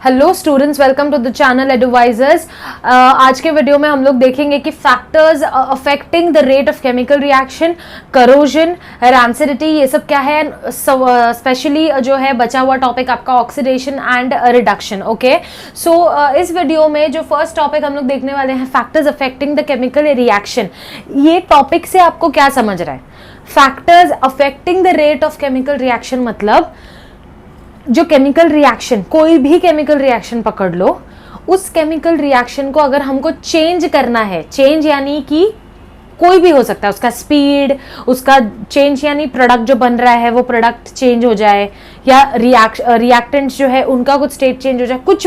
Hello students, welcome to the channel advisers. आज के वीडियो में हम लोग देखेंगे कि factors affecting the rate of chemical reaction, corrosion, rancidity, ये सब क्या है। स्पेशली जो है बचा हुआ टॉपिक आपका ऑक्सीडेशन एंड रिडक्शन। ओके, सो इस वीडियो में जो फर्स्ट टॉपिक हम लोग देखने वाले हैं, factors affecting the chemical reaction. ये टॉपिक से आपको क्या समझ रहा है? Factors affecting the rate of chemical reaction मतलब जो केमिकल रिएक्शन, कोई भी केमिकल रिएक्शन पकड़ लो, उस केमिकल रिएक्शन को अगर हमको चेंज करना है, चेंज यानी कि कोई भी हो सकता है, उसका स्पीड, उसका चेंज यानी प्रोडक्ट जो बन रहा है वो प्रोडक्ट चेंज हो जाए, या रिएक्टेंट्स जो है उनका कुछ स्टेट चेंज हो जाए, कुछ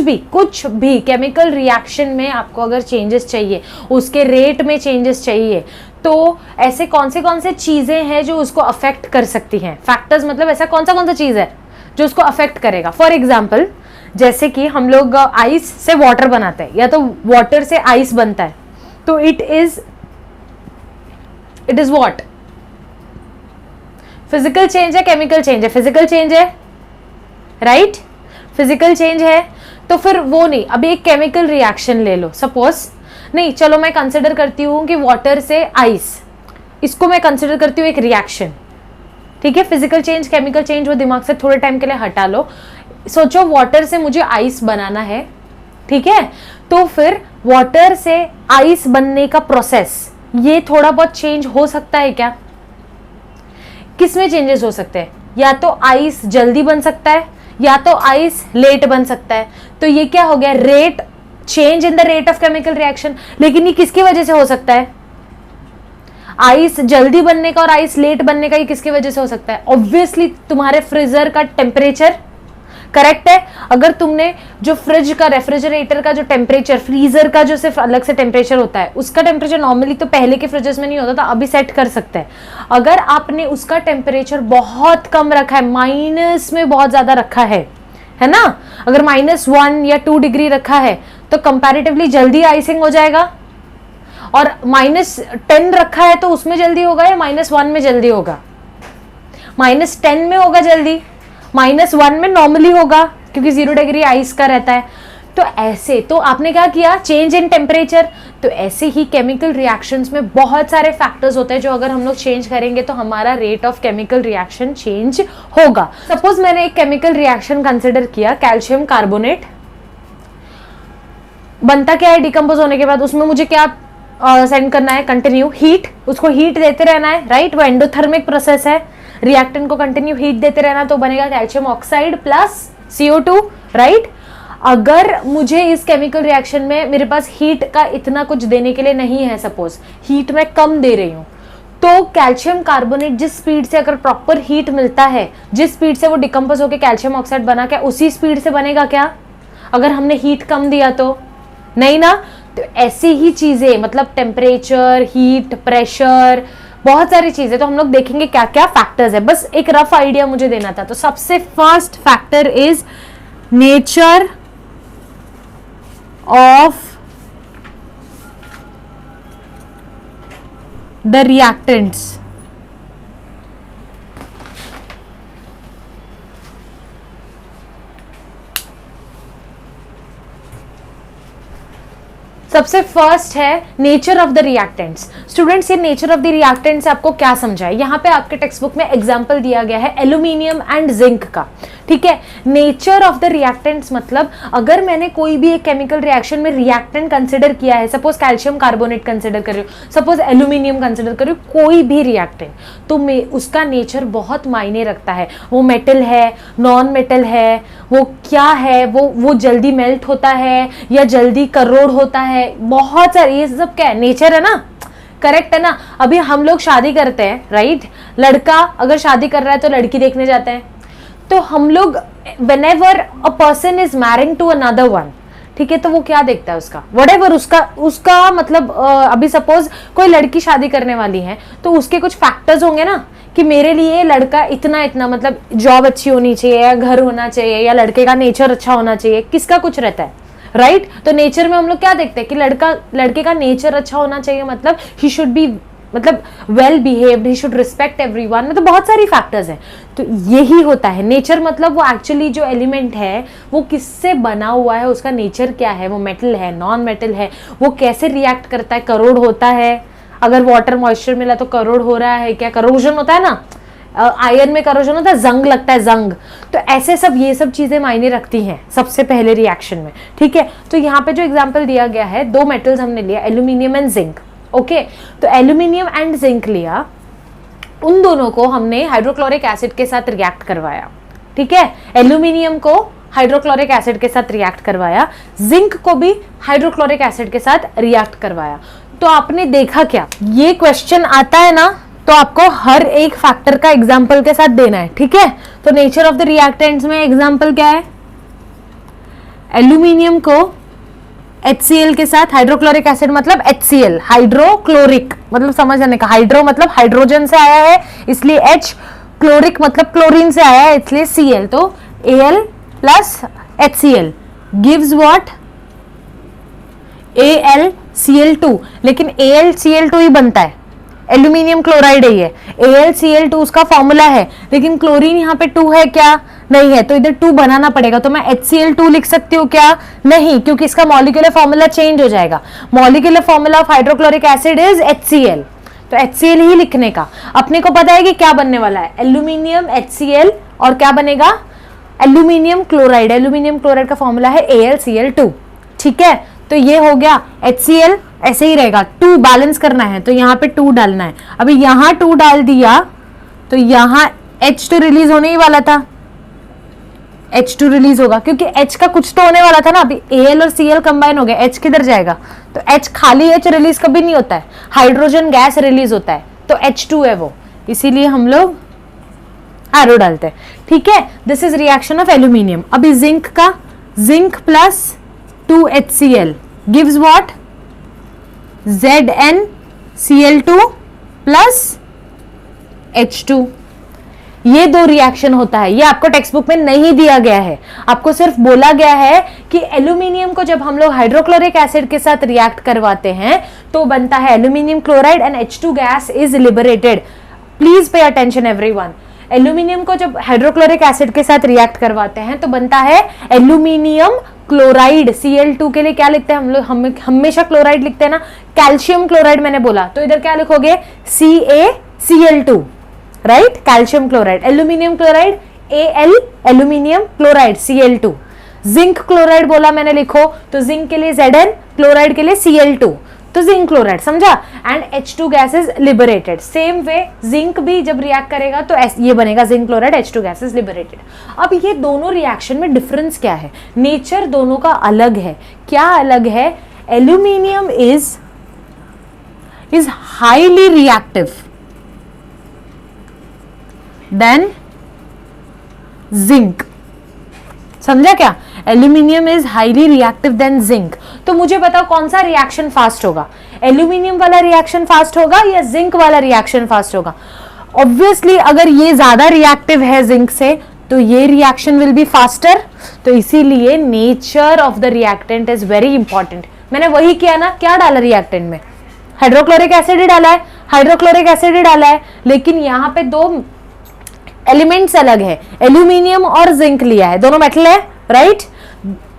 भी केमिकल रिएक्शन में आपको अगर चेंजेस चाहिए, उसके रेट में चेंजेस चाहिए, तो ऐसे कौन से चीजें हैं जो उसको अफेक्ट कर सकती हैं। फैक्टर्स मतलब ऐसा कौन सा चीज है जो उसको अफेक्ट करेगा। फॉर एग्जाम्पल, जैसे कि हम लोग आइस से वाटर बनाते हैं या तो वाटर से आइस बनता है, तो it is what? Physical change है, केमिकल चेंज है? फिजिकल चेंज है, राइट? फिजिकल चेंज है, तो फिर वो नहीं। अभी एक केमिकल रिएक्शन ले लो, सपोज, नहीं चलो मैं कंसिडर करती हूं कि वाटर से आइस, इसको मैं कंसिडर करती हूँ एक रिएक्शन, ठीक है। फिजिकल चेंज, केमिकल चेंज वो दिमाग से थोड़े टाइम के लिए हटा लो। सोचो वाटर से मुझे आइस बनाना है, ठीक है, तो फिर वाटर से आइस बनने का प्रोसेस, ये थोड़ा बहुत चेंज हो सकता है क्या? किसमें चेंजेस हो सकते हैं? या तो आइस जल्दी बन सकता है या तो आइस लेट बन सकता है। तो ये क्या हो गया? Rate, change in the rate of chemical reaction. लेकिन ये किसकी वजह से हो सकता है? आइस जल्दी बनने का और आइस लेट बनने का ये किसकी वजह से हो सकता है? ऑब्वियसली तुम्हारे फ्रीजर का टेम्परेचर, करेक्ट है। अगर तुमने जो फ्रिज का, रेफ्रिजरेटर का जो टेम्परेचर, फ्रीजर का जो सिर्फ अलग से टेम्परेचर होता है, उसका टेम्परेचर नॉर्मली तो पहले के फ्रिजेस में नहीं होता था, अभी सेट कर सकते हैं। अगर आपने उसका टेम्परेचर बहुत कम रखा है, माइनस में बहुत ज्यादा रखा है ना, अगर -1 या 2 डिग्री रखा है, तो कंपैरेटिवली जल्दी आइसिंग हो जाएगा। और -10 रखा है तो उसमें जल्दी होगा या -1 में जल्दी होगा? -10 में होगा जल्दी, -1 में नॉर्मली होगा, क्योंकि 0 डिग्री आइस का रहता है। तो ऐसे, तो आपने क्या किया? Change in temperature. तो ऐसे ही केमिकल रिएक्शंस में बहुत सारे फैक्टर्स होते हैं जो अगर हम लोग चेंज करेंगे तो हमारा rate of chemical reaction change होगा। सपोज मैंने एक केमिकल रिएक्शन कंसिडर किया, कैल्शियम कार्बोनेट बनता क्या है डिकम्पोज होने के बाद? उसमें मुझे क्या सेंड करना है? कंटिन्यू हीट, उसको हीट देते रहना है, राइट? वो एंडोथर्मिक प्रोसेस है, रिएक्टेंट को कंटिन्यू हीट देते रहना, तो बनेगा calcium oxide plus CO2, right? अगर मुझे इस केमिकल रिएक्शन में मेरे पास हीट का इतना कुछ देने के लिए नहीं है, सपोज हीट मैं कम दे रही हूं, तो कैल्शियम कार्बोनेट जिस स्पीड से अगर प्रॉपर हीट मिलता है, जिस स्पीड से वो डिकम्पोज होकर कैल्शियम ऑक्साइड बना, क्या उसी स्पीड से बनेगा क्या अगर हमने हीट कम दिया? तो नहीं ना। तो ऐसी ही चीजें, मतलब टेम्परेचर, हीट, प्रेशर, बहुत सारी चीजें, तो हम लोग देखेंगे क्या क्या फैक्टर्स है। बस एक रफ आइडिया मुझे देना था। तो सबसे first factor is nature of the reactants. सबसे फर्स्ट है nature of the reactants. Students, ये नेचर ऑफ द रिएक्टेंट्स आपको क्या समझाए? यहाँ पे आपके टेक्स्ट बुक में एग्जांपल दिया गया है एल्यूमिनियम एंड जिंक का, ठीक है। नेचर ऑफ द रिएक्टेंट्स मतलब अगर मैंने कोई भी एक केमिकल रिएक्शन में रिएक्टेंट कंसिडर किया है, सपोज कैल्शियम कार्बोनेट कंसिडर कर रही हूँ, सपोज एल्यूमिनियम कंसिडर कर रही हूँ, कोई भी रिएक्टेंट, तो उसका नेचर बहुत मायने रखता है। वो मेटल है, नॉन मेटल है, वो क्या है, वो जल्दी मेल्ट होता है या जल्दी करोड़ होता है, बहुत सारे, ये सब क्या है? नेचर है ना, करेक्ट है ना। अभी हम लोग शादी करते हैं, राइट? लड़का अगर शादी कर रहा है तो लड़की देखने जाते हैं, तो हम लोग whenever a person is marrying to another one, ठीक है, तो वो क्या देखता है? उसका whatever, उसका मतलब अभी सपोज कोई लड़की शादी करने वाली है, तो उसके कुछ फैक्टर्स होंगे ना, कि मेरे लिए लड़का इतना मतलब जॉब अच्छी होनी चाहिए, या घर होना चाहिए, या लड़के का नेचर अच्छा होना चाहिए, किसका कुछ रहता है, राइट? तो नेचर में हम लोग क्या देखते हैं कि लड़के का नेचर अच्छा होना चाहिए, मतलब ही शुड बी मतलब well behaved, he should respect everyone, मतलब बहुत सारी फैक्टर्स हैं। तो यही होता है नेचर, मतलब वो एक्चुअली जो एलिमेंट है वो किससे बना हुआ है, उसका नेचर क्या है, वो मेटल है, नॉन मेटल है, वो कैसे रिएक्ट करता है, करोड़ होता है, अगर वाटर मॉइस्चर मिला तो करोड़ हो रहा है क्या, करोजन होता है ना, आयरन में करोजन होता है, जंग लगता है, जंग, तो ऐसे सब ये सब चीजें मायने रखती हैं सबसे पहले रिएक्शन में, ठीक है। तो यहाँ पे जो एग्जांपल दिया गया है, दो मेटल्स हमने लिया, एल्यूमिनियम एंड जिंक, ओके। तो एल्यूमिनियम एंड जिंक लिया, उन दोनों को हमने हाइड्रोक्लोरिक एसिड के साथ रिएक्ट करवाया, ठीक है। एल्यूमिनियम को हाइड्रोक्लोरिक एसिड के साथ रिएक्ट करवाया, जिंक को भी हाइड्रोक्लोरिक एसिड के साथ रिएक्ट करवाया। तो आपने देखा क्या, ये क्वेश्चन आता है ना, तो आपको हर एक फैक्टर का एग्जाम्पल के साथ देना है, ठीक है। तो नेचर ऑफ द रिएक्टेंट्स में एग्जाम्पल क्या है, एल्यूमिनियम को HCl के साथ, हाइड्रोक्लोरिक एसिड मतलब HCl, हाइड्रोक्लोरिक मतलब समझ आने का, हाइड्रो मतलब हाइड्रोजन से आया है इसलिए H, क्लोरिक मतलब क्लोरीन से आया है इसलिए Cl, तो Al plus HCl gives what, AlCl2, लेकिन AlCl2 ही बनता है, एल्यूमिनियम क्लोराइड है ये, AlCl2 उसका फॉर्मूला है, लेकिन क्लोरीन यहाँ पे 2 है क्या, नहीं है, तो इधर 2 बनाना पड़ेगा। तो मैं HCl2 लिख सकती हूँ क्या, नहीं, क्योंकि इसका मॉलिक्यूलर फॉर्मूला चेंज हो जाएगा। Molecular formula of hydrochloric acid is HCl, तो HCl ही लिखने का। अपने को पता है कि क्या बनने वाला है, एल्यूमिनियम HCl और क्या बनेगा, एल्यूमिनियम क्लोराइड, एल्यूमिनियम क्लोराइड का फॉर्मूला है AlCl2, ठीक है। तो ये हो गया HCl, ऐसे ही रहेगा, 2 बैलेंस करना है तो यहाँ पे 2 डालना है। अभी यहाँ 2 डाल दिया तो यहाँ H तो रिलीज होने ही वाला था, H2 रिलीज होगा, क्योंकि H का कुछ तो होने वाला था ना। अभी Al और Cl कंबाइन हो गया, H किधर जाएगा, तो H खाली H रिलीज कभी नहीं होता है, हाइड्रोजन गैस रिलीज होता है, तो H2 है वो, इसीलिए हम लोग एरो डालते हैं, ठीक है। This is reaction of aluminium. अभी जिंक का, zinc plus 2HCl gives what, ZnCl2 plus H2। ये दो रिएक्शन होता है, ये आपको टेक्स्ट बुक में नहीं दिया गया है, आपको सिर्फ बोला गया है कि एल्यूमिनियम को जब हम लोग हाइड्रोक्लोरिक एसिड के साथ रिएक्ट करवाते हैं तो बनता है aluminium chloride and H2 gas is liberated. Please pay attention everyone, aluminium को जब हाइड्रोक्लोरिक एसिड के साथ रिएक्ट करवाते हैं तो बनता है एल्यूमिनियम क्लोराइड। Cl2 के लिए क्या लिखते हैं हम लोग, हमेशा क्लोराइड लिखते हैं ना, कैल्शियम क्लोराइड मैंने बोला, तो इधर क्या लिखोगे, CaCl2, right, calcium chloride. Aluminium chloride Al, aluminium chloride Cl2। Zinc chloride बोला मैंने, लिखो, तो जिंक के लिए Zn, क्लोराइड के लिए Cl2, तो जिंक क्लोराइड, समझा, and H2 gas is liberated. Same way zinc भी जब रिएक्ट करेगा तो ये बनेगा zinc chloride, H2 gas is liberated. अब ये दोनों रिएक्शन में डिफरेंस क्या है, नेचर दोनों का अलग है। क्या अलग है, aluminium is highly reactive than zinc, समझा क्या, aluminium is highly reactive than zinc. तो मुझे बताओ कौन सा रिएक्शन फास्ट होगा, एल्यूमिनियम वाला रिएक्शन फास्ट होगा या जिंक वाला रिएक्शन फास्ट होगा। ऑब्वियसली अगर ये ज्यादा रिएक्टिव है जिंक से तो ये रिएक्शन विल बी फास्टर, तो इसीलिए nature of the reactant is very important. मैंने वही किया ना, क्या डाला रिएक्टेंट में, हाइड्रोक्लोरिक एसिड ही डाला है, हाइड्रोक्लोरिक एसिड ही डाला है, लेकिन यहाँ पे दो एलिमेंट्स अलग है, एल्यूमिनियम और जिंक लिया है, दोनों मेटल है, राइट,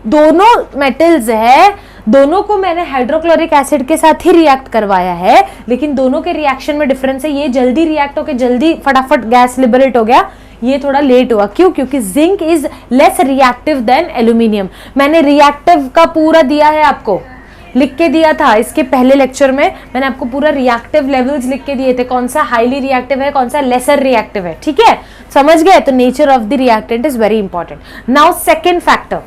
दोनों मेटल्स है, दोनों को मैंने हाइड्रोक्लोरिक एसिड के साथ ही रिएक्ट करवाया है, लेकिन दोनों के रिएक्शन में डिफरेंस है। ये जल्दी रिएक्ट होकर जल्दी फटाफट गैस लिबरेट हो गया, ये थोड़ा लेट हुआ, क्यों, क्योंकि zinc is less reactive than aluminium. मैंने रिएक्टिव का पूरा दिया है, आपको लिख के दिया था इसके पहले लेक्चर में, मैंने आपको पूरा रिएक्टिव लेवल्स लिख के दिए थे, कौन सा हाईली रिएक्टिव है, कौन सा लेसर रिएक्टिव है, ठीक है, समझ गए। तो nature of the reactant is very important. Now second factor,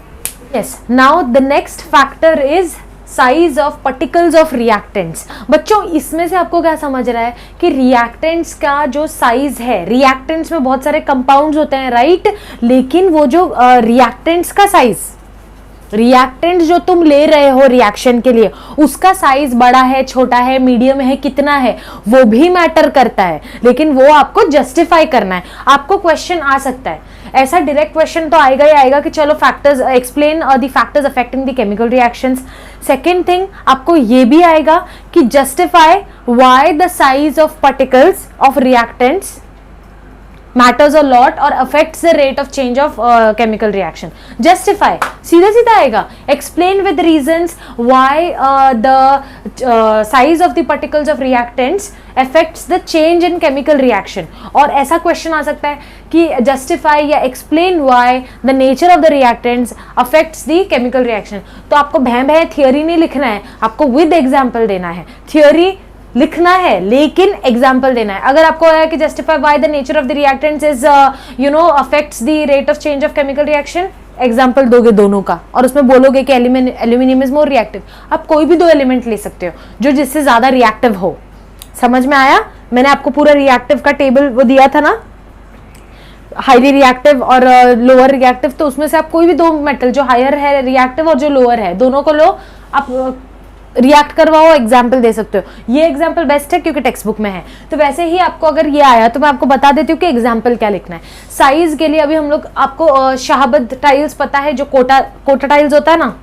yes, now the next factor is size of particles of reactants. बच्चों इसमें से आपको क्या समझ रहा है कि रिएक्टेंट्स का जो साइज है, रिएक्टेंट्स में बहुत सारे कंपाउंड्स होते हैं, राइट, लेकिन वो जो रिएक्टेंट्स का साइज, रिएक्टेंट जो तुम ले रहे हो रिएक्शन के लिए, उसका साइज बड़ा है, छोटा है, मीडियम है, कितना है, वो भी मैटर करता है, लेकिन वो आपको जस्टिफाई करना है। आपको क्वेश्चन आ सकता है, ऐसा डायरेक्ट क्वेश्चन तो आएगा ही आएगा कि चलो factors explain the factors affecting the chemical reactions. Second thing आपको ये भी आएगा कि justify why the size of particles of reactants matters a lot or affects the rate of change of chemical reaction. Justify, सीधा सीधा आएगा. Explain with reasons why the size of the particles of reactants affects the change in chemical reaction. और ऐसा question आ सकता है कि justify या explain why the nature of the reactants affects the chemical reaction. तो आपको भैं भैं theory नहीं लिखना है, आपको with example देना है. Theory लिखना है लेकिन एग्जाम्पल देना है. अगर आपको है कि justify why the nature of the reactants is affects the rate of change of chemical reaction, example दोगे दोनों का और उसमें बोलोगे कि एल्यूमिनियम इज मोर रिएक्टिव. आप कोई भी दो एलिमेंट ले सकते हो जो जिससे ज्यादा रिएक्टिव हो. समझ में आया? मैंने आपको पूरा रिएक्टिव का टेबल वो दिया था ना, हाईली रिएक्टिव और लोअर रिएक्टिव. तो उसमें से आप कोई भी दो मेटल जो हायर है रिएक्टिव और जो लोअर है दोनों को लो, आप रिएक्ट करवाओ, एग्जाम्पल दे सकते हो. ये एग्जाम्पल बेस्ट है क्योंकि टेक्स्ट बुक में है. तो वैसे ही आपको अगर ये आया तो मैं आपको बता देती हूँ कि एग्जाम्पल क्या लिखना है. साइज के लिए अभी हम लोग आपको शाहबद टाइल्स पता है, जो कोटा टाइल्स होता है ना,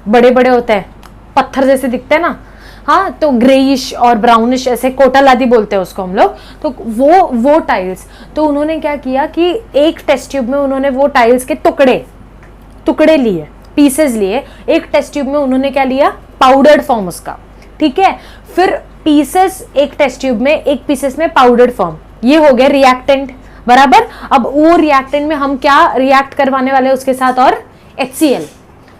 बड़े बड़े होते हैं, पत्थर जैसे दिखते हैं ना. हाँ, तो ग्रेइश और ब्राउनिश ऐसे कोटा लादी बोलते हैं उसको हम लोग. तो वो टाइल्स, तो उन्होंने क्या किया कि एक टेस्ट ट्यूब में उन्होंने वो टाइल्स के टुकड़े लिए, पीसेस लिए. एक टेस्ट ट्यूब में उन्होंने क्या लिया, पाउडर्ड फॉर्म उसका. ठीक है, फिर पीसेस एक टेस्ट ट्यूब में, एक पीसेस में पाउडर्ड फॉर्म. ये हो गया रिएक्टेंट बराबर. अब वो रिएक्टेंट में हम क्या रिएक्ट करवाने वाले हैं उसके साथ, और HCl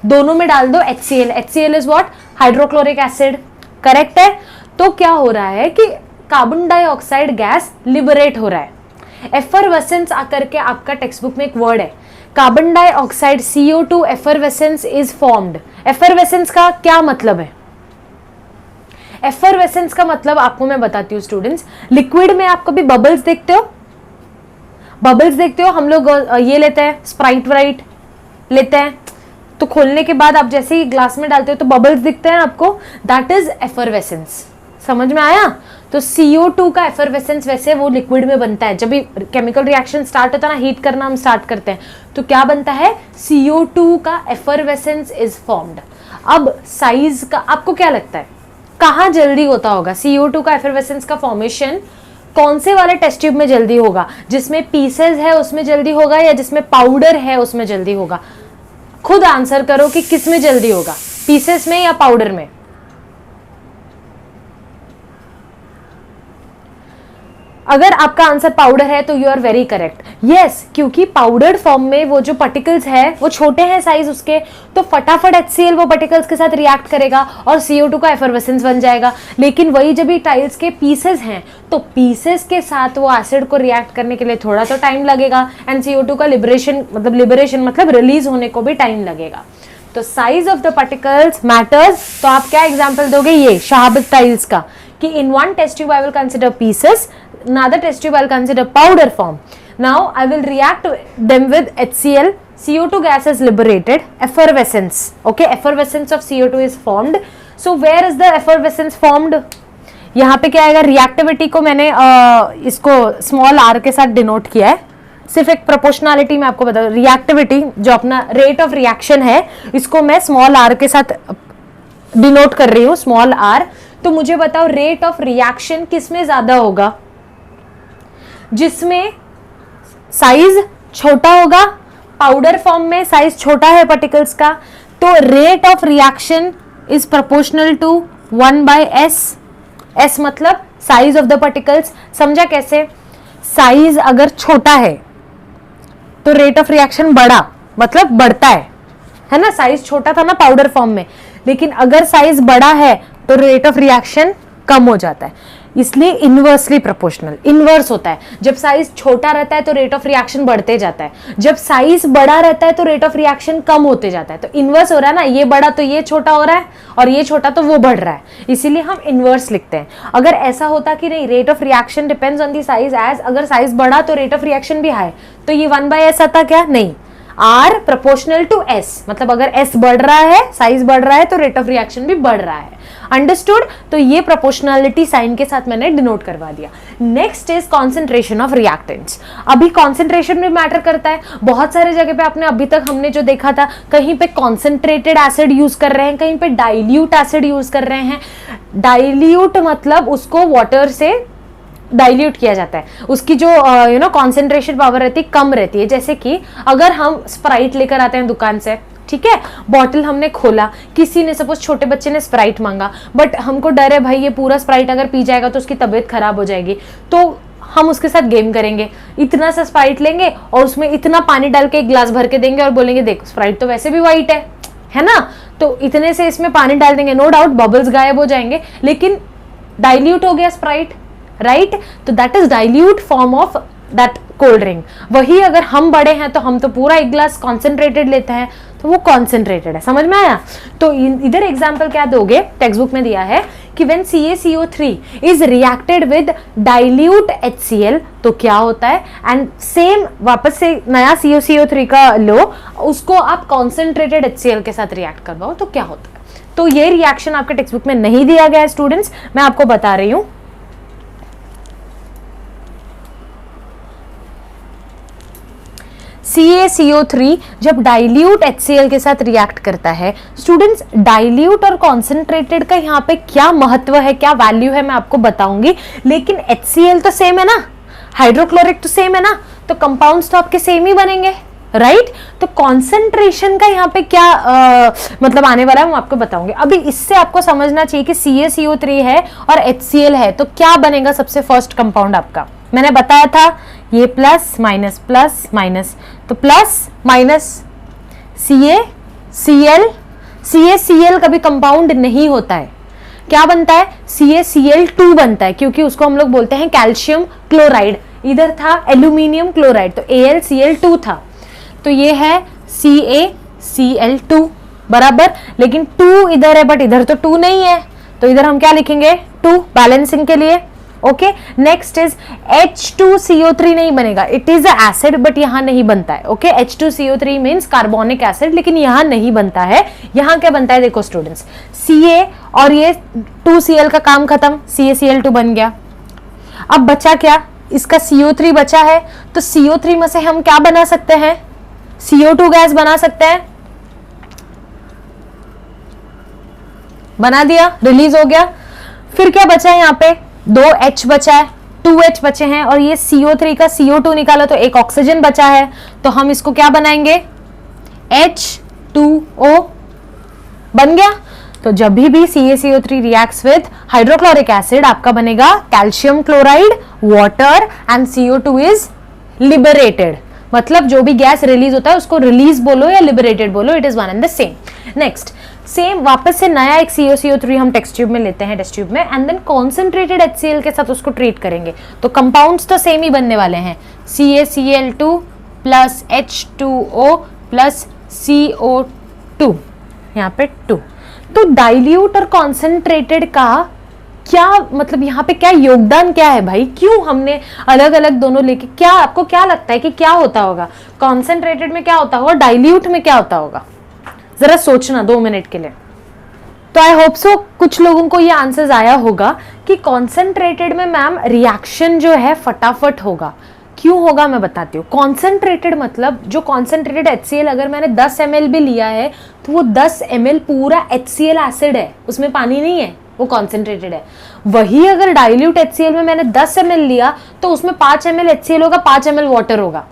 दोनों में डाल दो. HCl is what, hydrochloric acid. Correct है. तो क्या हो रहा है कि कार्बन डाइऑक्साइड गैस लिबरेट हो रहा है. एफरवेसेंस आकर के आपका टेक्स्ट बुक में एक वर्ड है, carbon dioxide CO2 effervescence is formed. Effervescence का क्या मतलब है? एफरवेसेंस का मतलब आपको मैं बताती हूँ स्टूडेंट्स. लिक्विड में आप कभी बबल्स देखते हो? बबल्स देखते हो? हम लोग ये लेते हैं, स्प्राइट व्राइट लेते हैं, तो खोलने के बाद आप जैसे ही ग्लास में डालते हो तो बबल्स दिखते हैं आपको. That is effervescence. समझ में आया? तो CO2 का एफरवेसेंस वैसे वो लिक्विड में बनता है. जब भी केमिकल रिएक्शन स्टार्ट होता है ना, हीट करना हम स्टार्ट करते हैं, तो क्या बनता है, CO2 का एफरवेसेंस इज फॉर्म्ड. अब साइज का आपको क्या लगता है कहाँ जल्दी होता होगा? CO2 का एफरवेसेंस का फॉर्मेशन कौन से वाले टेस्ट ट्यूब में जल्दी होगा? जिसमें पीसेस है उसमें जल्दी होगा या जिसमें पाउडर है उसमें जल्दी होगा? खुद आंसर करो कि किस में जल्दी होगा, पीसेस में या पाउडर में. अगर आपका आंसर पाउडर है तो you are very correct. Yes, क्योंकि पाउडर्ड फॉर्म में वो जो पार्टिकल्स है वो छोटे हैं साइज उसके, तो फटाफट HCl वो पार्टिकल्स के साथ रिएक्ट करेगा और CO2 का एफरवेसेंस बन जाएगा. लेकिन वही जब ये टाइल्स के पीसेस हैं तो पीसेस के साथ वो एसिड को रिएक्ट करने के लिए थोड़ा तो टाइम लगेगा. एंड CO2 का लिबरेशन मतलब रिलीज होने को भी टाइम लगेगा. तो size of the particles matters. तो आप क्या एग्जाम्पल दोगे? ये शाहबद टाइल्स का, कि in one test tube I will consider pieces, another test tube I will consider powder form. Now I will react them with HCl. CO2 gas is liberated. Effervescence. Okay, effervescence of CO2 is formed. So where is the effervescence formed? यहाँ पे क्या आएगा? Reactivity को मैंने इसको small r के साथ denote किया है. सिर्फ एक प्रोपोर्शनैलिटी में आपको बता, रिएक्टिविटी जो अपना रेट ऑफ रिएक्शन है इसको मैं स्मॉल r के साथ डिनोट कर रही हूँ, स्मॉल r. तो मुझे बताओ रेट ऑफ रिएक्शन किसमें ज्यादा होगा? जिसमें साइज छोटा होगा. पाउडर फॉर्म में साइज छोटा है पार्टिकल्स का, तो rate of reaction is proportional to 1/s. s मतलब साइज ऑफ द पार्टिकल्स. समझा कैसे? साइज अगर छोटा है तो रेट ऑफ रिएक्शन बड़ा मतलब बढ़ता है ना. साइज छोटा था ना पाउडर फॉर्म में, लेकिन अगर साइज बड़ा है तो रेट ऑफ रिएक्शन कम हो जाता है. इसलिए इनवर्सली प्रोपोर्शनल, इनवर्स होता है. जब साइज छोटा रहता है तो रेट ऑफ रिएक्शन बढ़ते जाता है, जब साइज बड़ा रहता है तो रेट ऑफ रिएक्शन कम होते जाता है. तो इनवर्स हो रहा है ना, ये बड़ा तो ये छोटा हो रहा है और ये छोटा तो वो बढ़ रहा है, इसीलिए हम इनवर्स लिखते हैं. अगर ऐसा होता कि नहीं, rate of reaction depends on the size, as अगर साइज बड़ा तो रेट ऑफ रिएक्शन भी हाई, तो ये 1/s आता क्या? नहीं. आर प्रोपोर्शनल टू एस, मतलब अगर एस बढ़ रहा है, साइज बढ़ रहा है, तो रेट ऑफ रिएक्शन भी बढ़ रहा है। अंडरस्टूड? तो ये प्रोपोर्शनलिटी साइन के साथ मैंने डिनोट करवा दिया। Next is concentration of reactants. अभी कॉन्सेंट्रेशन भी मैटर करता है। बहुत सारे जगह पे आपने अभी तक हमने जो देखा था, कहीं पे कॉन्सेंट्रेटेड एसिड यूज कर रहे हैं, कहीं पे डाइल्यूट एसिड यूज कर रहे हैं। डाइल्यूट मतलब उसको वाटर से डाइल्यूट किया जाता है, उसकी जो कॉन्सेंट्रेशन पावर रहती है कम रहती है। जैसे कि अगर हम स्प्राइट लेकर आते हैं दुकान से, ठीक है, बॉटल हमने खोला, किसी ने सपोज छोटे बच्चे ने स्प्राइट मांगा, बट हमको डर है भाई ये पूरा स्प्राइट अगर पी जाएगा तो उसकी तबीयत खराब हो जाएगी, तो हम उसके साथ गेम करेंगे, इतना सा स्प्राइट लेंगे और उसमें इतना पानी डाल के एक ग्लास भर के देंगे और बोलेंगे देख स्प्राइट तो वैसे भी व्हाइट है ना, तो इतने से इसमें पानी डाल देंगे, नो डाउट बबल्स गायब हो जाएंगे, लेकिन डाइल्यूट हो गया स्प्राइट, राइट? तो that is dilute form of that cold drink. वही अगर हम बड़े हैं तो हम तो पूरा एक ग्लास कॉन्सेंट्रेटेड लेते हैं, तो वो कॉन्सेंट्रेटेड है। समझ में आया? तो इधर एग्जाम्पल क्या दोगे, टेक्स्ट बुक में दिया है कि when CaCO3 is reacted with dilute HCl तो क्या होता है, एंड सेम वापस से नया CaCO3 का लो, उसको आप कॉन्सेंट्रेटेड HCl के साथ रिएक्ट करवाओ तो क्या होता है। तो ये रिएक्शन आपके टेक्स्ट बुक में नहीं दिया गया है स्टूडेंट्स, मैं आपको बता रही हूं। CaCO3 जब डाइल्यूट HCl के साथ रिएक्ट करता है, स्टूडेंट्स डाइल्यूट और कॉन्सेंट्रेटेड का यहाँ पे क्या महत्व है, क्या वैल्यू है, मैं आपको बताऊंगी, लेकिन HCl तो सेम है ना, हाइड्रोक्लोरिक तो सेम है ना, तो कंपाउंड्स तो आपके सेम ही बनेंगे, राइट? तो कॉन्सेंट्रेशन का यहाँ पे क्या मतलब आने वाला है, मैं आपको बताऊंगी। अभी इससे आपको समझना चाहिए कि CaCO3 है और HCl है, तो क्या बनेगा सबसे फर्स्ट कंपाउंड आपका, मैंने बताया था ये प्लस माइनस, तो प्लस माइनस CaCl कभी कंपाउंड नहीं होता है, क्या बनता है, CaCl2 बनता है, क्योंकि उसको हम लोग बोलते हैं कैल्शियम क्लोराइड, इधर था एल्यूमिनियम क्लोराइड, तो AlCl2 था, तो ये है CaCl2 बराबर, लेकिन 2 इधर है बट इधर तो 2 नहीं है, तो इधर हम क्या लिखेंगे 2 बैलेंसिंग के लिए। ओके, नेक्स्ट इज H2CO3 नहीं बनेगा, it is a acid but यहां नहीं बनता है। Okay, H2CO3 means carbonic acid, लेकिन यहां नहीं बनता है। यहां क्या बनता है, देखो स्टूडेंट्स, Ca और ये 2Cl का काम खत्म, CaCl2 बन गया। अब बचा क्या, इसका CO3 बचा है, तो CO3 में से हम क्या बना सकते हैं, CO2 गैस बना सकते हैं, बना दिया, रिलीज हो गया। फिर क्या बचा है, यहाँ पे 2H बचा है, 2H बचे हैं, और ये CO3 का CO2 निकाला तो एक ऑक्सीजन बचा है, तो हम इसको क्या बनाएंगे, H2O बन गया। तो जब भी CaCO3 reacts with hydrochloric acid आपका बनेगा calcium chloride, water and CO2 is liberated, मतलब जो भी गैस रिलीज होता है उसको रिलीज बोलो या लिबरेटेड बोलो, it is one and the same. Next same वापस से नया एक CaCO3 हम टेस्ट ट्यूब में लेते हैं, टेस्ट ट्यूब में, एंड देन कॉन्सेंट्रेटेड HCl के साथ उसको ट्रीट करेंगे, तो कंपाउंड्स तो सेम ही बनने वाले हैं, CaCl2 plus H2O plus CO2, यहाँ पे 2। तो डाइल्यूट और कॉन्सेंट्रेटेड का क्या मतलब, यहाँ पे क्या योगदान क्या है भाई, क्यों हमने अलग अलग दोनों लेके, क्या आपको क्या लगता है कि क्या होता होगा, कॉन्सेंट्रेटेड में क्या होता होगा, डाइल्यूट में क्या होता होगा, जरा सोचना 2 मिनट के लिए। तो आई होप सो कुछ लोगों को ये आंसर्स आया होगा कि कॉन्सेंट्रेटेड में मैम रिएक्शन जो है फटाफट होगा। क्यों होगा मैं बताती हूँ। कॉन्सेंट्रेटेड मतलब जो कॉन्सेंट्रेटेड HCl अगर मैंने 10 ml भी लिया है तो वो 10 ml पूरा HCl एसिड है, उसमें पानी नहीं है, वो कॉन्सेंट्रेटेड है। वही अगर डाइल्यूट HCl में मैंने 10 ml लिया तो उसमें 5 ml HCl होगा, 5 ml वाटर होगा।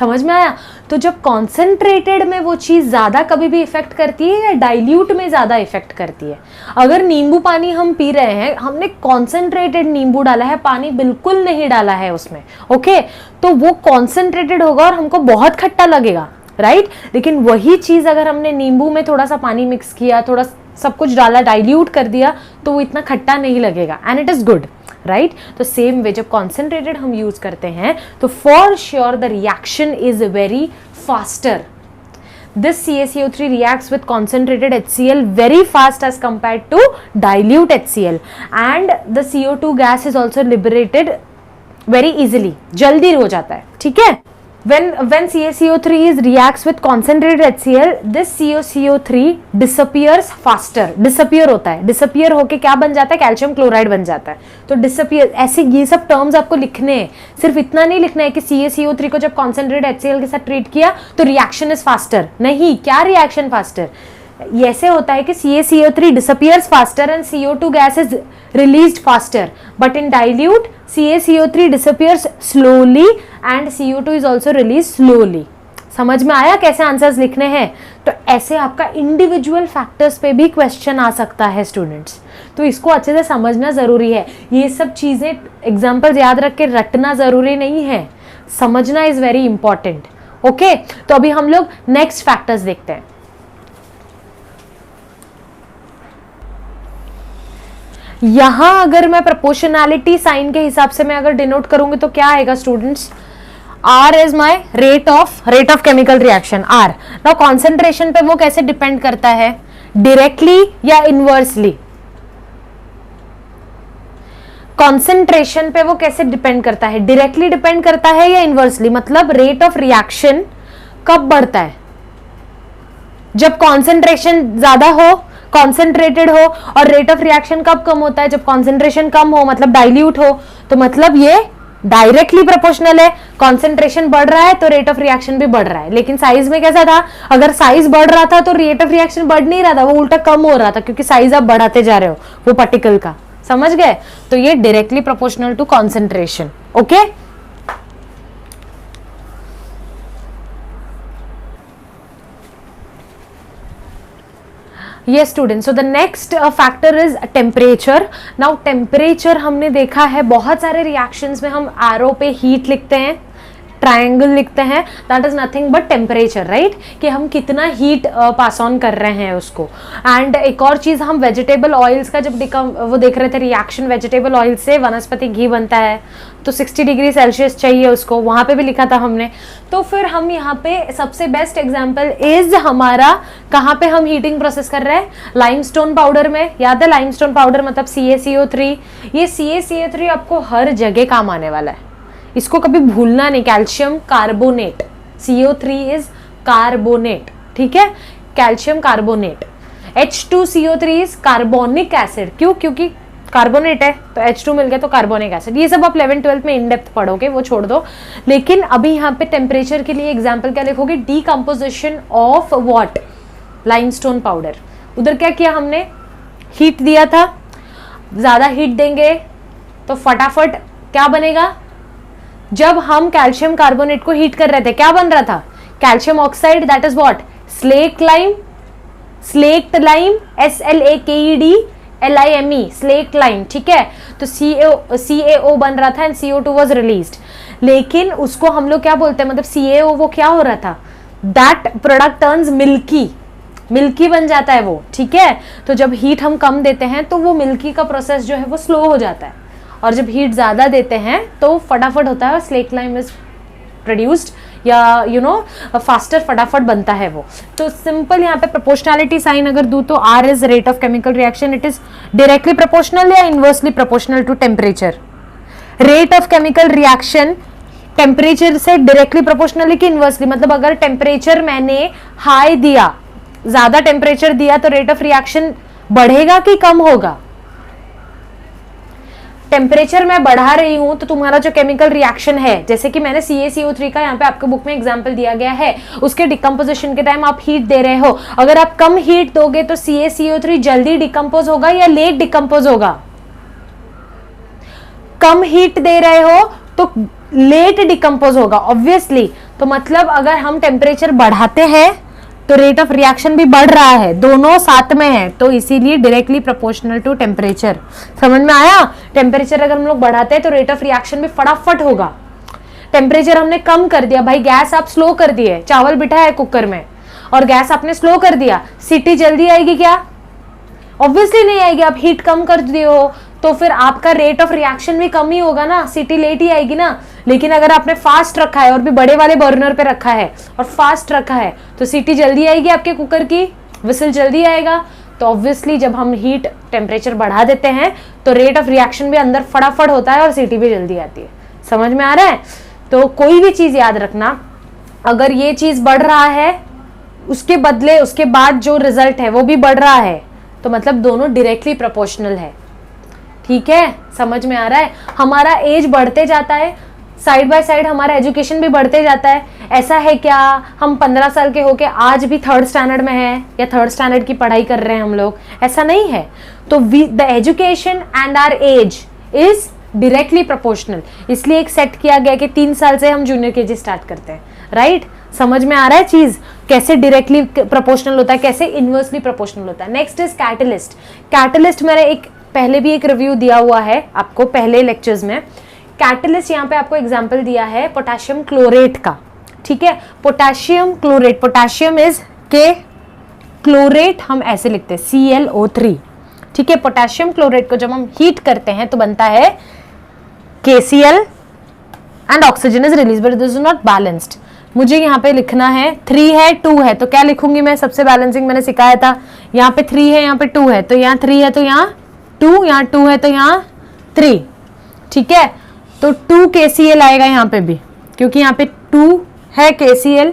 समझ में आया? तो जब कॉन्सेंट्रेटेड में वो चीज ज्यादा कभी भी इफेक्ट करती है या डाइल्यूट में ज्यादा इफेक्ट करती है। अगर नींबू पानी हम पी रहे हैं, हमने कॉन्सेंट्रेटेड नींबू डाला है, पानी बिल्कुल नहीं डाला है उसमें, ओके, तो वो कॉन्सेंट्रेटेड होगा और हमको बहुत खट्टा लगेगा, राइट? लेकिन वही चीज अगर हमने नींबू में थोड़ा सा पानी मिक्स किया, थोड़ा सब कुछ डाला, डाइल्यूट कर दिया, तो वो इतना खट्टा नहीं लगेगा, and it is good, right? तो सेम वे जब कॉन्सेंट्रेटेड हम यूज करते हैं तो for sure the reaction is very faster. This CaCO3 reacts with concentrated HCl very fast as compared to dilute HCl, and the CO2 gas is also liberated very easily, जल्दी हो जाता है, ठीक है? when CaCO3 is reacts with concentrated HCl, this CaCO3 disappears faster. disappear होता है, disappear होके क्या बन जाता है, कैल्शियम क्लोराइड बन जाता है. तो disappear, ऐसे ये सब टर्म्स आपको लिखने हैं. सिर्फ इतना नहीं लिखना है कि CaCO3 को जब concentrated HCl के साथ ट्रीट किया तो रिएक्शन इज फास्टर. नहीं, क्या रिएक्शन फास्टर? ऐसे होता है कि CaCO3 disappears faster and CO2 gas is released faster, but in dilute CaCO3 disappears slowly and CO2 is also released slowly. समझ में आया कैसे आंसर्स लिखने हैं? तो ऐसे आपका इंडिविजुअल फैक्टर्स पे भी क्वेश्चन आ सकता है स्टूडेंट्स, तो इसको अच्छे से समझना जरूरी है. ये सब चीजें एग्जाम्पल्स याद रख के रटना जरूरी नहीं है, समझना इज वेरी इंपॉर्टेंट. ओके, तो अभी हम लोग नेक्स्ट फैक्टर्स देखते हैं. यहां अगर मैं प्रोपोर्शनैलिटी साइन के हिसाब से मैं अगर डिनोट करूंगी तो क्या आएगा students? R is my rate of chemical reaction. R now concentration पे वो कैसे डिपेंड करता है, डायरेक्टली या इनवर्सली? कॉन्सेंट्रेशन पे वो कैसे डिपेंड करता है, डायरेक्टली डिपेंड करता है या इनवर्सली? मतलब रेट ऑफ रिएक्शन कब बढ़ता है? जब कॉन्सेंट्रेशन ज्यादा हो, कॉन्सेंट्रेटेड हो, और रेट ऑफ रिएक्शन कब कम होता है? जब कॉन्सेंट्रेशन कम हो, मतलब डाइल्यूट हो. तो मतलब ये डायरेक्टली प्रोपोर्शनल है. कॉन्सेंट्रेशन बढ़ रहा है तो रेट ऑफ रिएक्शन भी बढ़ रहा है. लेकिन साइज में कैसा था? अगर साइज बढ़ रहा था तो रेट ऑफ रिएक्शन बढ़ नहीं रहा था, वो उल्टा कम हो रहा था, क्योंकि साइज आप बढ़ाते जा रहे हो वो पार्टिकल का. समझ गए? तो ये directly proportional to concentration. Okay, yes students, so the next factor is temperature. now temperature हमने देखा है बहुत सारे reactions में हम arrow पे heat लिखते हैं, ट्रायंगल लिखते हैं, that is nothing but temperature, right? कि हम कितना हीट पास ऑन कर रहे हैं उसको. एंड एक और चीज, हम वेजिटेबल ऑयल्स का जब वो देख रहे थे रिएक्शन, वेजिटेबल ऑयल से वनस्पति घी बनता है तो 60 डिग्री सेल्सियस चाहिए उसको, वहां पे भी लिखा था हमने. तो फिर हम यहाँ पे सबसे बेस्ट एग्जाम्पल इज हमारा, कहाँ पे हम हीटिंग प्रोसेस कर रहे हैं? लाइमस्टोन पाउडर में. याद है लाइमस्टोन पाउडर मतलब CaCO3. ये CaCO3 आपको हर जगह काम आने वाला है, इसको कभी भूलना नहीं. Calcium carbonate, CO3 is carbonate, ठीक है, calcium carbonate. H2CO3 is carbonic acid. क्यों? क्योंकि कार्बोनेट है तो H2 मिल गया तो कार्बोनिक एसिड. ये सब आप 11th-12th में इन डेप्थ पढ़ोगे, वो छोड़ दो. लेकिन अभी यहाँ पे टेम्परेचर के लिए एग्जाम्पल क्या लिखोगे? Decomposition of what? Limestone powder. उधर क्या किया हमने? हीट दिया था. ज्यादा हीट देंगे तो फटाफट क्या बनेगा? जब हम कैल्शियम कार्बोनेट को हीट कर रहे थे क्या बन रहा था? Calcium oxide, that is what? Slaked lime. Slaked lime, SLAKEDLIME, slaked lime, ठीक है. तो CaO बन रहा था एंड CO2 वाज रिलीज्ड. लेकिन उसको हम लोग क्या बोलते हैं, मतलब CaO वो क्या हो रहा था? That product turns milky, milky बन जाता है वो, ठीक है. तो जब हीट हम कम देते हैं तो वो मिल्की का प्रोसेस जो है वो स्लो हो जाता है, और जब हीट ज्यादा देते हैं तो फटाफट होता है, स्लेक लाइम इज प्रोड्यूस्ड, या फास्टर फटाफट बनता है वो. तो सिंपल यहाँ पे प्रोपोर्शनैलिटी साइन अगर दूं तो R is rate of chemical reaction. It is directly proportional या inversely proportional to temperature? Rate of chemical reaction temperature से डायरेक्टली प्रोपोर्शनल है कि इनवर्सली? मतलब अगर टेम्परेचर मैंने हाई दिया, ज्यादा टेम्परेचर दिया, तो रेट ऑफ रिएक्शन बढ़ेगा कि कम होगा? टेम्परेचर मैं बढ़ा रही हूं तो तुम्हारा जो केमिकल रिएक्शन है, जैसे कि मैंने CaCO3 का यहाँ पे आपके बुक में एग्जांपल दिया गया है, उसके डिकम्पोजिशन के टाइम आप हीट दे रहे हो. अगर आप कम हीट दोगे तो CaCO3 जल्दी डिकम्पोज होगा या लेट डिकम्पोज होगा? कम हीट दे रहे हो तो लेट डिकम्पोज होगा ऑब्वियसली. तो मतलब अगर हम टेम्परेचर बढ़ाते हैं तो रेट ऑफ रिएक्शन भी बढ़ रहा है, दोनों साथ में है, तो इसीलिए डायरेक्टली प्रोपोर्शनल टू टेम्परेचर. समझ में आया? टेम्परेचर अगर हम लोग बढ़ाते हैं तो रेट ऑफ रिएक्शन भी फटाफट होगा. टेम्परेचर हमने कम कर दिया, भाई गैस आप स्लो कर दिए, चावल बिठा है कुकर में और गैस आपने स्लो कर दिया, सीटी जल्दी आएगी क्या? ऑब्वियसली नहीं आएगी. आप हीट कम कर दिए हो तो फिर आपका रेट ऑफ रिएक्शन भी कम ही होगा ना, सीटी लेट ही आएगी ना. लेकिन अगर आपने फास्ट रखा है और भी बड़े वाले बर्नर पे रखा है और फास्ट रखा है तो सीटी जल्दी आएगी आपके कुकर की, विसल जल्दी आएगा. तो ऑब्वियसली जब हम हीट टेम्परेचर बढ़ा देते हैं तो रेट ऑफ रिएक्शन भी अंदर फटाफट होता है और सीटी भी जल्दी आती है. समझ में आ रहा है? तो कोई भी चीज याद रखना, अगर ये चीज बढ़ रहा है, उसके बदले उसके बाद जो रिजल्ट है वो भी बढ़ रहा है, तो मतलब दोनों डायरेक्टली प्रोपोर्शनल है। ठीक है, समझ में आ रहा है? हमारा एज बढ़ते जाता है, साइड बाय साइड हमारा एजुकेशन भी बढ़ते जाता है। ऐसा है क्या हम 15 साल के होके आज भी 3rd स्टैंडर्ड में हैं या 3rd स्टैंडर्ड की पढ़ाई कर रहे हैं हम लोग? ऐसा नहीं है। तो the education and our age is directly proportional. इसलिए एक सेट किया गया कि 3 साल से हम जूनियर केजी स्टार्ट करते हैं। राइट? समझ में आ रहा है चीज कैसे डायरेक्टली प्रोपोर्शनल होता है, कैसे इनवर्सली प्रोपोर्शनल होता है। Next is catalyst. कैटलिस्ट मैंने एक पहले भी एक रिव्यू दिया हुआ है आपको पहले लेक्चर्स में। कैटलिस्ट यहाँ पे आपको एग्जांपल दिया है पोटेशियम क्लोरेट का। ठीक है, पोटेशियम क्लोरेट, पोटेशियम इज के, क्लोरेट हम ऐसे लिखते हैं ClO3। ठीक है, पोटेशियम क्लोरेट को जब हम हीट करते हैं तो बनता है KCl and oxygen is release, but this is not balanced. मुझे यहाँ पे लिखना है 3 है 2 है, तो क्या लिखूंगी मैं? सबसे बैलेंसिंग मैंने सिखाया था, यहाँ पे 3 है यहाँ पे 2 है, तो यहाँ 3 है तो यहाँ 2, यहाँ 2 है तो यहाँ 3। ठीक है, तो 2 KCl आएगा यहाँ पे भी, क्योंकि यहाँ पे 2 है KCl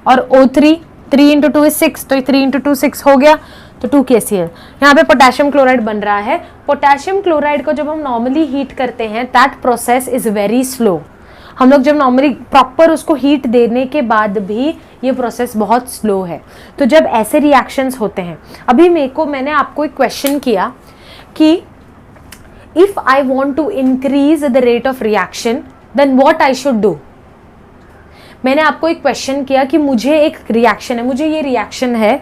और O3, 3 × 2 is 6, तो 3 × 2 6 हो गया, तो 2 KCl। यहाँ पे पोटेशियम क्लोराइड बन रहा है। पोटेशियम क्लोराइड को जब हम नॉर्मली हीट करते हैं, that process is very slow. हम लोग जब नॉर्मली प्रॉपर उसको हीट देने के बाद भी ये प्रोसेस बहुत स्लो है। तो जब ऐसे रिएक्शंस होते हैं, अभी मैंने आपको एक क्वेश्चन किया कि if I want to increase the rate of reaction then what I should do. मैंने आपको एक क्वेश्चन किया कि मुझे एक रिएक्शन है, मुझे ये रिएक्शन है,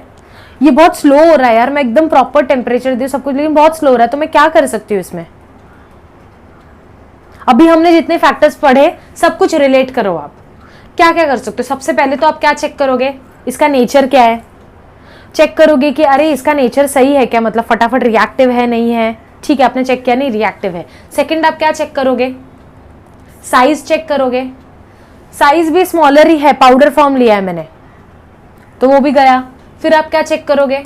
ये बहुत स्लो हो रहा है यार, मैं एकदम प्रॉपर टेम्परेचर दे सब कुछ, लेकिन बहुत स्लो हो रहा है, तो मैं क्या कर सकती हूँ इसमें? अभी हमने जितने फैक्टर्स पढ़े सब कुछ रिलेट करो। आप क्या क्या कर सकते हो? सबसे पहले तो आप क्या चेक करोगे? इसका नेचर क्या है। चेक करोगे कि अरे इसका नेचर सही है क्या, मतलब फटाफट रिएक्टिव है नहीं है। ठीक है, आपने चेक किया, नहीं रिएक्टिव है। सेकंड आप क्या चेक करोगे? साइज चेक करोगे। साइज भी स्मॉलर ही है, पाउडर फॉर्म लिया है मैंने, तो वो भी गया। फिर आप क्या चेक करोगे?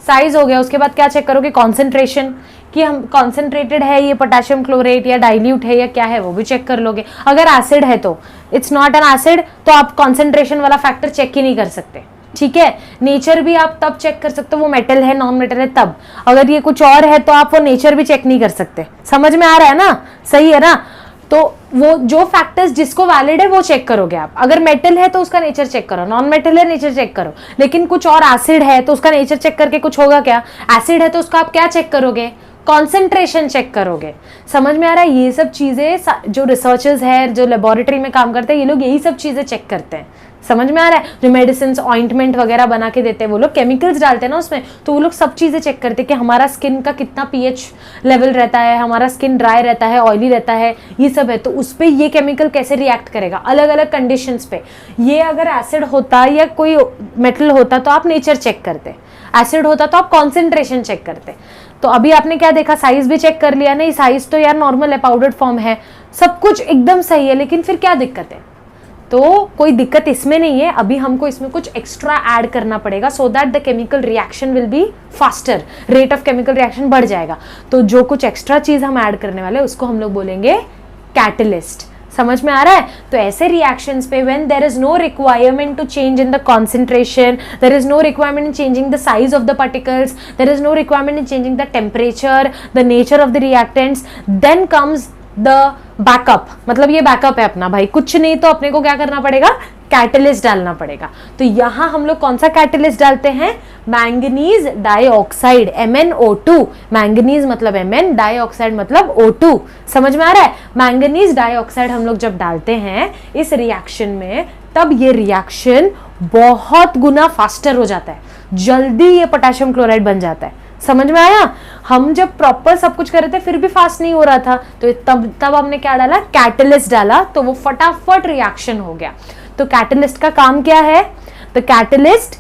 साइज हो गया। उसके बाद क्या चेक करोगे? कॉन्सेंट्रेशन, कि हम कॉन्सेंट्रेटेड है ये पोटेशियम क्लोरेट या डाइल्यूट है या क्या है, वो भी चेक कर लोगे। अगर एसिड है तो इट्स नॉट एन एसिड, तो आप कॉन्सेंट्रेशन वाला फैक्टर चेक ही नहीं कर सकते। ठीक है, नेचर भी आप तब चेक कर सकते हो वो मेटल है नॉन मेटल है तब। अगर ये कुछ और है तो आप वो नेचर भी चेक नहीं कर सकते। समझ में आ रहा है ना? सही है ना? तो वो जो फैक्टर्स जिसको वैलिड है वो चेक करोगे आप। अगर मेटल है तो उसका नेचर चेक करो, नॉन मेटल है नेचर चेक करो। लेकिन कुछ और एसिड है तो उसका नेचर चेक करके कुछ होगा क्या? एसिड है तो उसका आप क्या चेक करोगे? कॉन्सेंट्रेशन चेक करोगे। समझ में आ रहा है? ये सब चीजें जो रिसर्चर्स है, जो लेबोरेटरी में काम करते हैं, ये लोग यही सब चीजें चेक करते हैं। समझ में आ रहा है? जो मेडिसिन ऑइंटमेंट वगैरह बना के देते हैं, वो लोग केमिकल्स डालते हैं ना उसमें, तो वो लोग सब चीजें चेक करते हैं कि हमारा स्किन का कितना पीएच लेवल रहता है, हमारा स्किन ड्राई रहता है, ऑयली रहता है, ये सब है, तो उस पर ये केमिकल कैसे रिएक्ट करेगा अलग अलग कंडीशंस पे। ये अगर एसिड होता या कोई मेटल होता तो आप नेचर चेक करते, एसिड होता तो आप कॉन्सेंट्रेशन चेक करते। तो अभी आपने क्या देखा? साइज भी चेक कर लिया। नहीं, साइज तो यार नॉर्मल है, पाउडर्ड फॉर्म है, सब कुछ एकदम सही है, लेकिन फिर क्या दिक्कत है? तो कोई दिक्कत इसमें नहीं है, अभी हमको इसमें कुछ एक्स्ट्रा ऐड करना पड़ेगा so that the chemical reaction will be faster, rate of chemical reaction बढ़ जाएगा। तो जो कुछ एक्स्ट्रा चीज हम ऐड करने वाले उसको हम लोग बोलेंगे कैटलिस्ट। समझ में आ रहा है? तो ऐसे रिएक्शंस पे when there is no requirement to change in the concentration, there is no requirement in changing the size of the particles, there is no requirement in changing the temperature, the nature of the reactants, then comes the backup. मतलब ये backup है अपना भाई, कुछ नहीं तो अपने को क्या करना पड़ेगा? कैटलिस्ट डालना पड़ेगा। तो यहां हम लोग कौन सा कैटलिस्ट डालते हैं? Manganese dioxide, MnO2। मैंगनीज मतलब Mn, डाइऑक्साइड मतलब O2। समझ में आ रहा है? मैंगनीज डाइऑक्साइड हम लोग जब डालते हैं इस रिएक्शन में, तब ये रिएक्शन बहुत गुना फास्टर हो जाता है, जल्दी ये पोटेशियम क्लोराइड बन जाता है। समझ में आया? हम जब प्रॉपर सब कुछ कर रहे थे फिर भी फास्ट नहीं हो रहा था, तो तब हमने क्या डाला? कैटलिस्ट डाला, तो वो फटाफट रिएक्शन हो गया। तो कैटलिस्ट का काम क्या है? The catalyst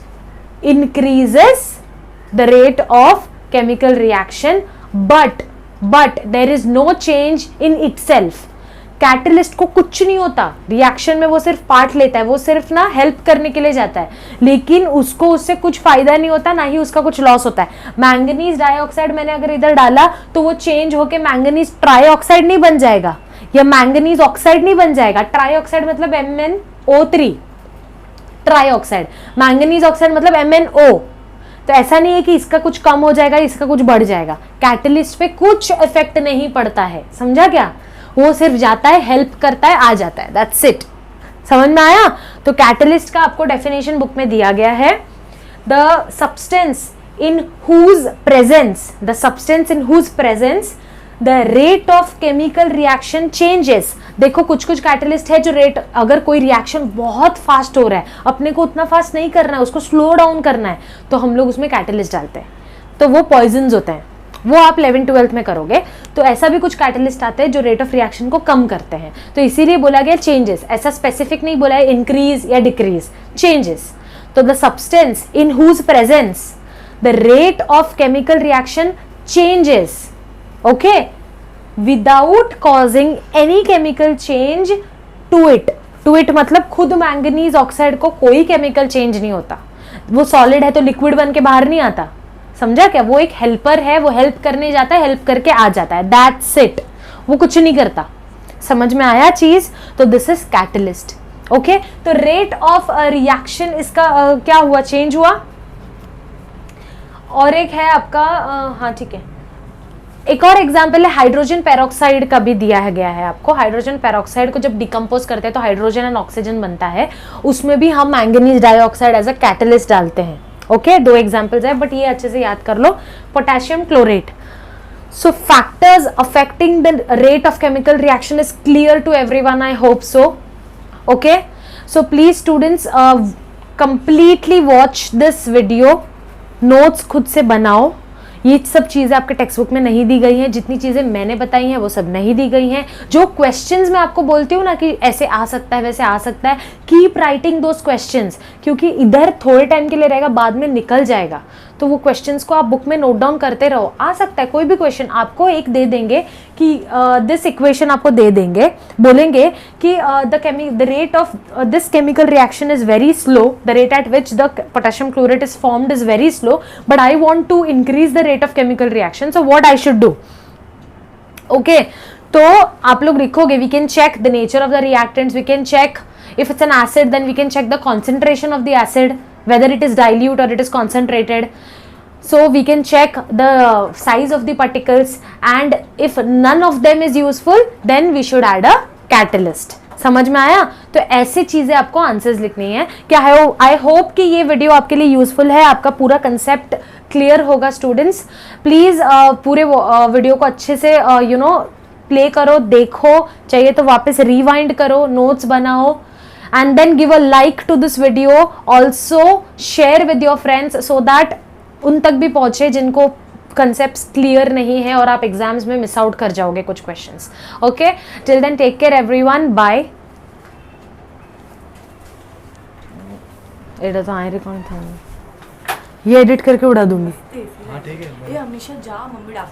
increases the rate of chemical reaction but there is no change in itself। Catalyst को कुछ नहीं होता रिएक्शन में, वो सिर्फ पार्ट लेता है, वो सिर्फ ना हेल्प करने के लिए जाता है, लेकिन उसको उससे कुछ फायदा नहीं होता, ना ही उसका कुछ लॉस होता है। मैंगनीज डाइऑक्साइड मैंने अगर इधर डाला तो वो चेंज होके मैंगनीज ट्राइऑक्साइड नहीं बन जाएगा या मैंगनीज ऑक्साइड नहीं बन जाएगा। ट्राइऑक्साइड मतलब O3 try oxide, manganese oxide मतलब MnO। तो ऐसा नहीं है कि इसका कुछ कम हो जाएगा, इसका कुछ बढ़ जाएगा, कैटलिस्ट पे कुछ इफेक्ट नहीं पड़ता है, समझा क्या? वो सिर्फ जाता है, हेल्प करता है, आ जाता है, दैट्स इट। समझ में आया? तो कैटलिस्ट का आपको डेफिनेशन बुक में दिया गया है, the substance in whose presence, the substance in whose presence the rate of chemical reaction changes. देखो कुछ कुछ कैटलिस्ट है जो रेट, अगर कोई रिएक्शन बहुत फास्ट हो रहा है, अपने को उतना फास्ट नहीं करना है, उसको स्लो डाउन करना है, तो हम लोग उसमें कैटलिस्ट डालते हैं, तो वो पॉइजन्स होते हैं, वो आप 11th-12th में करोगे। तो ऐसा भी कुछ कैटलिस्ट आते हैं जो रेट ऑफ रिएक्शन को कम करते हैं, तो इसीलिए बोला गया चेंजेस, ऐसा स्पेसिफिक नहीं बोला है इंक्रीज या डिक्रीज, चेंजेस। तो the substance in whose presence the rate of chemical reaction changes, okay, without causing any chemical change to it मतलब खुद मैंगनीज ऑक्साइड को कोई केमिकल चेंज नहीं होता, वो सॉलिड है तो लिक्विड बन के बाहर नहीं आता, समझा क्या? वो एक हेल्पर है, वो हेल्प करने जाता है, हेल्प करके आ जाता है, दैट्स इट, वो कुछ नहीं करता। समझ में आया चीज? तो दिस इज कैटलिस्ट, ओके। तो रेट ऑफ रिएक्शन इसका क्या हुआ, चेंज हुआ। और एक है आपका हाँ ठीक है, एक और एग्जाम्पल है हाइड्रोजन पेरोक्साइड का भी दिया गया है आपको। हाइड्रोजन पेरोक्साइड को जब डिकम्पोज करते हैं तो हाइड्रोजन एंड ऑक्सीजन बनता है, उसमें भी हम manganese dioxide as a catalyst डालते हैं, ओके। दो एग्जाम्पल्स है बट ये अच्छे से याद कर लो। Potassium chlorate, so factors affecting the rate of chemical reaction is clear to everyone, I hope so, okay. So please students completely watch this video, notes खुद से बनाओ। ये सब चीजें आपके टेक्स्ट बुक में नहीं दी गई हैं, जितनी चीजें मैंने बताई हैं वो सब नहीं दी गई हैं। जो क्वेश्चंस मैं आपको बोलती हूँ ना कि ऐसे आ सकता है वैसे आ सकता है, कीप राइटिंग दोस क्वेश्चंस, क्योंकि इधर थोड़े टाइम के लिए रहेगा, बाद में निकल जाएगा, तो वो क्वेश्चंस को आप बुक में नोट डाउन करते रहो। आ सकता है कोई भी क्वेश्चन आपको एक दे देंगे कि दिस इक्वेशन आपको दे देंगे, बोलेंगे कि the rate of this chemical reaction is very slow, the rate at which the potassium chlorate is formed is very slow, but I want to increase the rate of chemical reaction, so what I should do, okay. तो आप लोग लिखोगे, we can check the nature of the reactants, we can check if it's an acid then we can check the concentration of the acid, whether it is dilute or it is concentrated, so we can check the size of the particles, and if none of them is useful then we should add a catalyst। समझ में आया? तो ऐसी चीजें आपको answers लिखनी है। क्या है, आई होप कि ये वीडियो आपके लिए यूजफुल है, आपका पूरा कंसेप्ट क्लियर होगा। स्टूडेंट्स प्लीज पूरे वीडियो को अच्छे से प्ले करो, देखो, चाहिए तो वापस रिवाइंड करो, नोट्स बनाओ, and then give a like to this video, also share with your friends so that उन तक भी पहुंचे जिनको concepts क्लियर नहीं है और आप एग्जाम्स में मिस आउट कर जाओगे कुछ questions, okay. Till then take care everyone, bye. Edit तो आए रिकॉर्ड था, ये एडिट करके उड़ा दूंगी। हाँ ठीक है, ये हमेशा जा मम्मी डाक